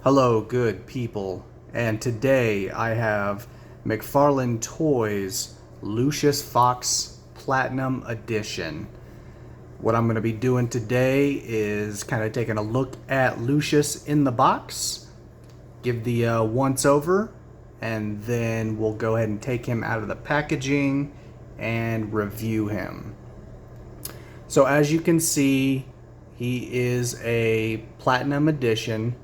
Hello, good people, and today I have McFarlane Toys Lucius Fox Platinum Edition. What I'm going to be doing today is kind of taking a look at Lucius in the box, give the once over, and then we'll go ahead and take him out of the packaging and review him. So as you can see, he is a Platinum Edition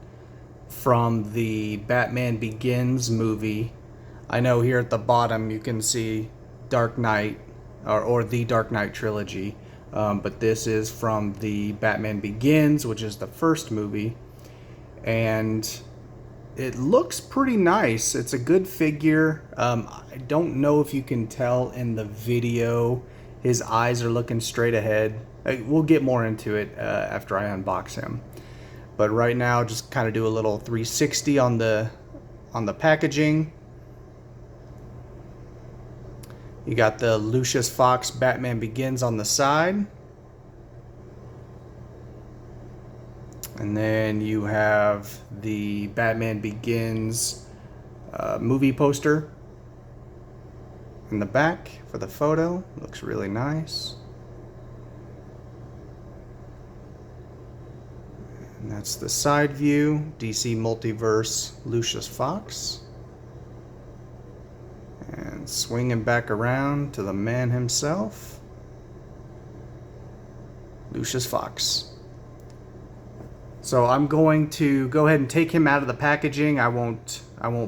from the Batman Begins movie. I know here at the bottom you can see Dark Knight or the Dark Knight trilogy, but this is from the Batman Begins, which is the first movie, and it looks pretty nice. It's a good figure. I don't know if you can tell in the video, his eyes are looking straight ahead. We'll get more into it after I unbox him. But right now, just kind of do a little 360 on the packaging. You got the Lucius Fox Batman Begins on the side. And then you have the Batman Begins movie poster in the back for the photo. Looks really nice. And that's the side view, DC Multiverse Lucius Fox. And swinging back around to the man himself, Lucius Fox. So I'm going to go ahead and take him out of the packaging. I won't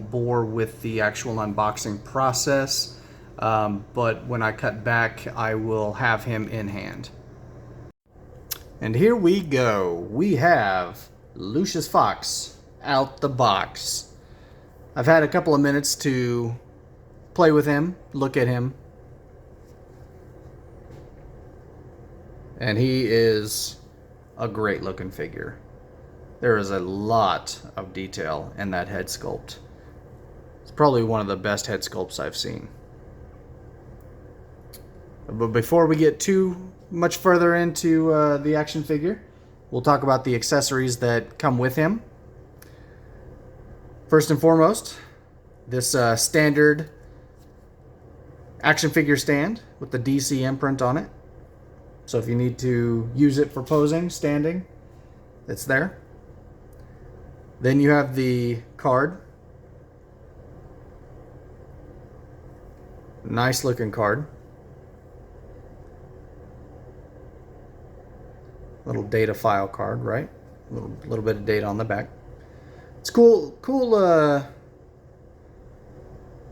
bore with the actual unboxing process, but when I cut back, I will have him in hand. And here we go. We have Lucius Fox out the box. I've had a couple of minutes to play with him, look at him. And he is a great looking figure. There is a lot of detail in that head sculpt. It's probably one of the best head sculpts I've seen. But before we get too much further into the action figure, we'll talk about the accessories that come with him. First and foremost, this standard action figure stand with the DC imprint on it. So if you need to use it for posing, standing, it's there. Then you have the card. Nice looking card. Little data file card, right? A little bit of data on the back. It's cool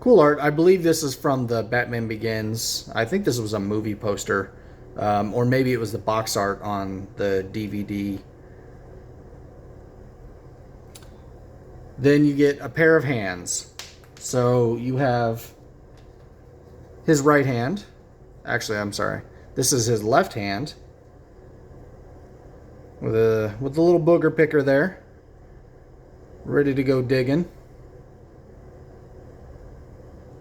art. I believe this is from the Batman Begins. I think this was a movie poster, or maybe it was the box art on the DVD. Then you get a pair of hands. So you have his right hand. Actually, I'm sorry. This is his left hand. With the little booger picker there, ready to go digging.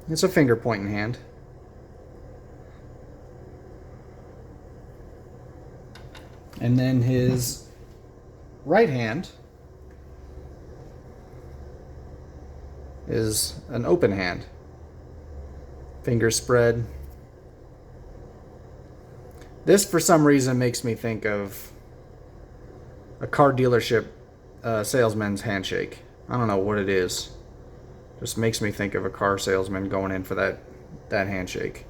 It's a finger pointing hand. And then his right hand is an open hand. Finger spread. This, for some reason, makes me think of a car dealership salesman's handshake. I don't know what it is. Just makes me think of a car salesman going in for that handshake.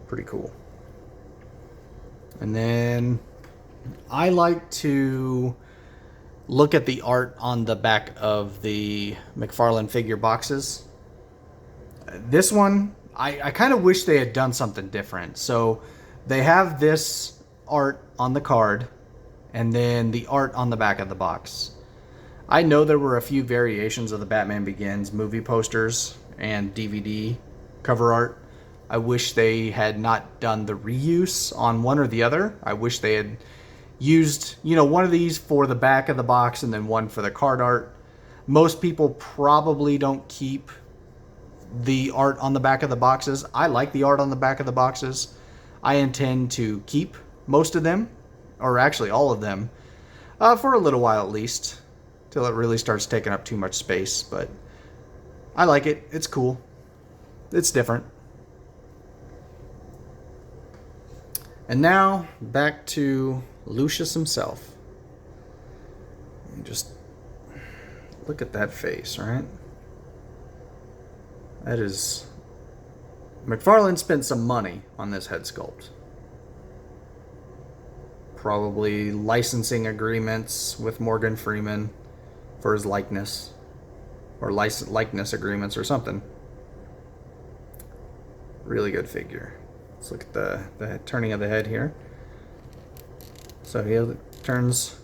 Pretty cool. And then I like to look at the art on the back of the McFarlane figure boxes. This one, I kind of wish they had done something different. So they have this art on the card, and then the art on the back of the box. I know there were a few variations of the Batman Begins movie posters and DVD cover art. I wish they had not done the reuse on one or the other. I wish they had used, one of these for the back of the box and then one for the card art. Most people probably don't keep the art on the back of the boxes. I like the art on the back of the boxes. I intend to keep most of them, or actually all of them, for a little while at least, till it really starts taking up too much space, but I like it. It's cool. It's different. And now back to Lucius himself. Just look at that face, right? That is... McFarlane spent some money on this head sculpt. Probably licensing agreements with Morgan Freeman for his likeness. Or likeness agreements or something. Really good figure. Let's look at the turning of the head here. So he turns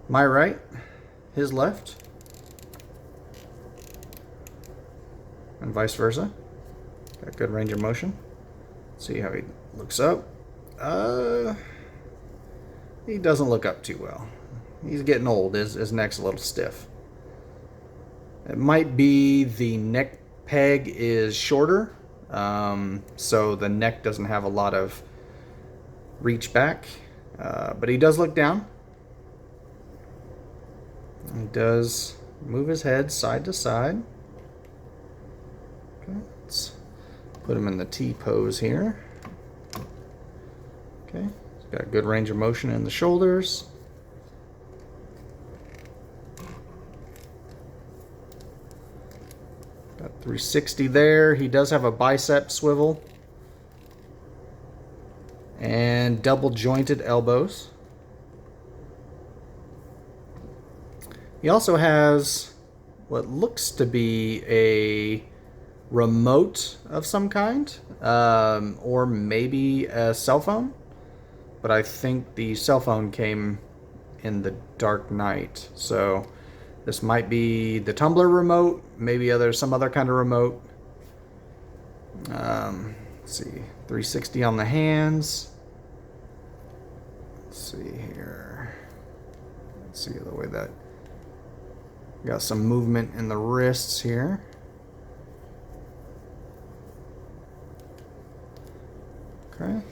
my right, his left, and vice versa. Got good range of motion. See how he looks up. He doesn't look up too well. He's getting old. His neck's a little stiff. It might be the neck peg is shorter, so the neck doesn't have a lot of reach back. But he does look down. He does move his head side to side. Okay, let's put him in the T pose here. Okay, he's got a good range of motion in the shoulders. Got 360 there. He does have a bicep swivel and double jointed elbows. He also has what looks to be a remote of some kind, or maybe a cell phone, but I think the cell phone came in the Dark Knight, so this might be the Tumblr remote, maybe some other kind of remote. Let's see, 360 on the hands. Let's see here. Let's see the way that... Got some movement in the wrists here. Okay.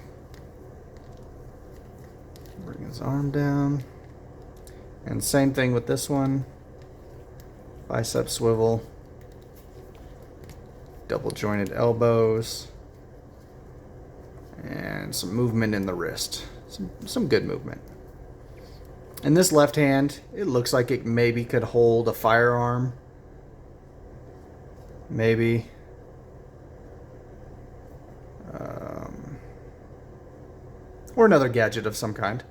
Bring his arm down. And same thing with this one. Bicep swivel. Double jointed elbows. And some movement in the wrist. Some good movement. In this left hand, it looks like it maybe could hold a firearm. Maybe. Or another gadget of some kind.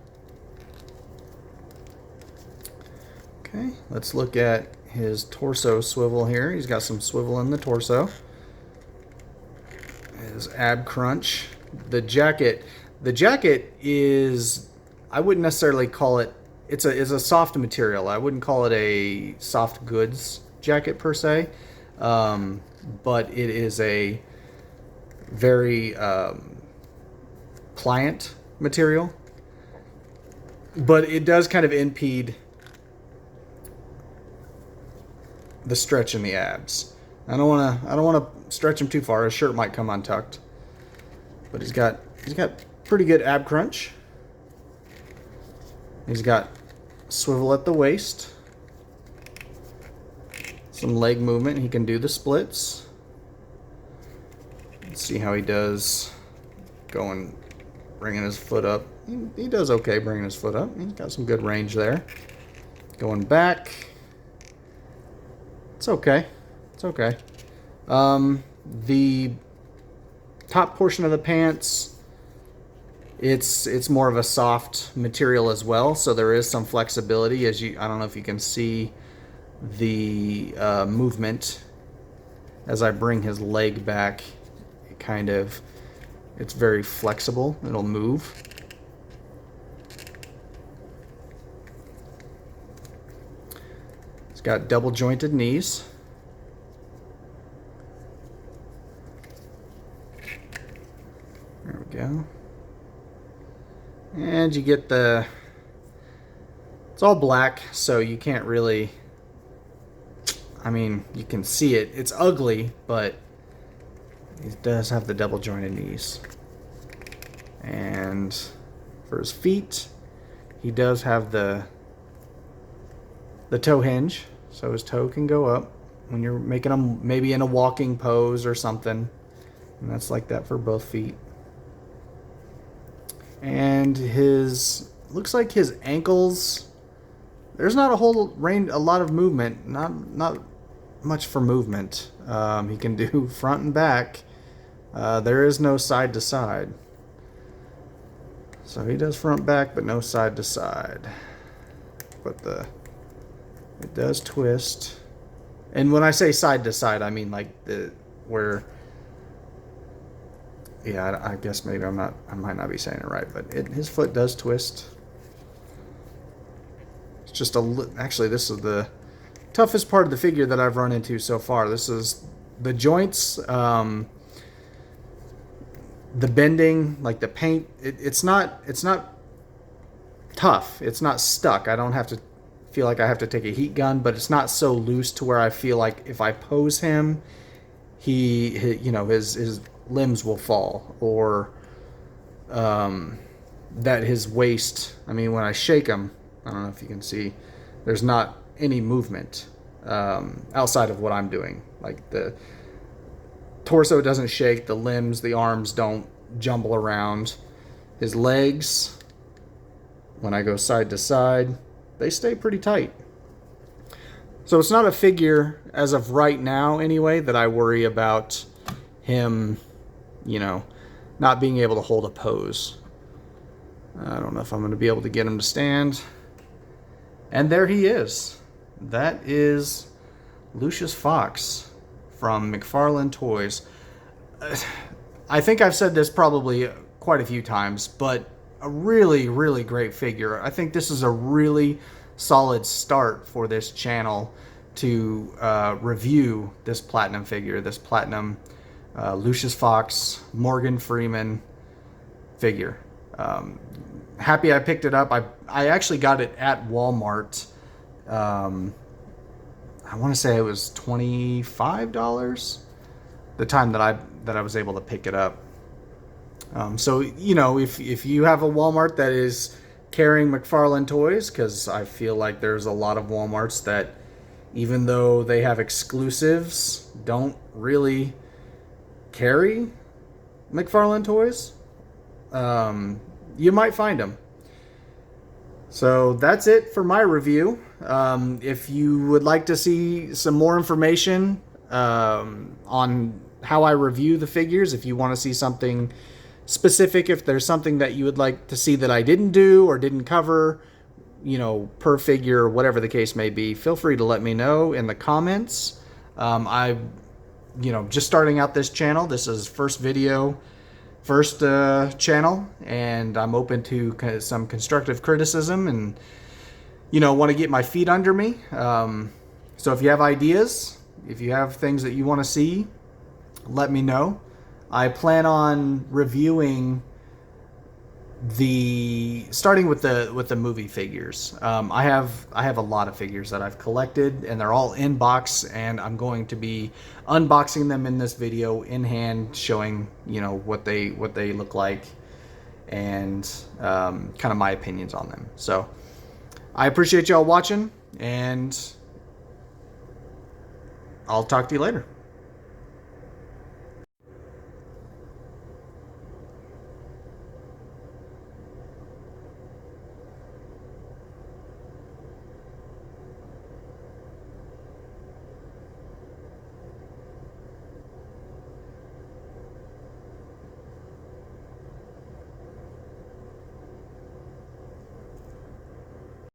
Okay, let's look at his torso swivel here. He's got some swivel in the torso. His ab crunch. The jacket is, I wouldn't necessarily call it, it's a soft material. I wouldn't call it a soft goods jacket per se, but it is a very pliant material. But it does kind of impede the stretch in the abs. I don't want to stretch him too far. His shirt might come untucked, but he's got pretty good ab crunch. He's got swivel at the waist, some leg movement. He can do the splits. Let's see how he does bringing his foot up. He does okay bringing his foot up. He's got some good range there. Going back. It's okay. It's okay. The top portion of the pants, it's more of a soft material as well, so there is some flexibility. I don't know if you can see the movement as I bring his leg back. It's very flexible. It'll move. It's got double jointed knees. There we go. And you get it's all black, so you can't really, you can see it. It's ugly, but it does have the double jointed knees. And for his feet, he does have the the toe hinge, so his toe can go up when you're making him maybe in a walking pose or something. And that's like that for both feet. And looks like his ankles, there's not a lot of movement, not much for movement. He can do front and back. There is no side to side. So he does front back, but no side to side. But it does twist. And when I say side to side, I mean like yeah, I guess maybe I might not be saying it right, but his foot does twist. It's just actually, this is the toughest part of the figure that I've run into so far. This is the joints, the bending, like the paint. It's not tough. It's not stuck. I don't have to feel like I have to take a heat gun, but it's not so loose to where I feel like if I pose him, his limbs will fall, or that his waist, I mean, when I shake him, I don't know if you can see, there's not any movement outside of what I'm doing. Like the torso doesn't shake, the limbs, the arms don't jumble around. His legs, when I go side to side, they stay pretty tight. So it's not a figure, as of right now anyway, that I worry about him, not being able to hold a pose. I don't know if I'm going to be able to get him to stand. And there he is. That is Lucius Fox from McFarlane's Toys. I think I've said this probably quite a few times, but a really, really great figure. I think this is a really solid start for this channel to review this platinum figure, this platinum Lucius Fox, Morgan Freeman figure. Happy I picked it up. I actually got it at Walmart. I want to say it was $25 the time that I was able to pick it up. So if you have a Walmart that is carrying McFarlane's Toys, because I feel like there's a lot of Walmarts that, even though they have exclusives, don't really carry McFarlane's Toys. You might find them. So that's it for my review. If you would like to see some more information on how I review the figures, if you want to see something specific, if there's something that you would like to see that I didn't do or didn't cover, per figure, whatever the case may be, feel free to let me know in the comments. Just starting out this channel. This is first channel, and I'm open to some constructive criticism, and want to get my feet under me. So if you have ideas, if you have things that you want to see, let me know. I plan on reviewing starting with the movie figures. I have a lot of figures that I've collected, and they're all in box, and I'm going to be unboxing them in this video in hand, showing what they look like, and kind of my opinions on them. So I appreciate y'all watching, and I'll talk to you later.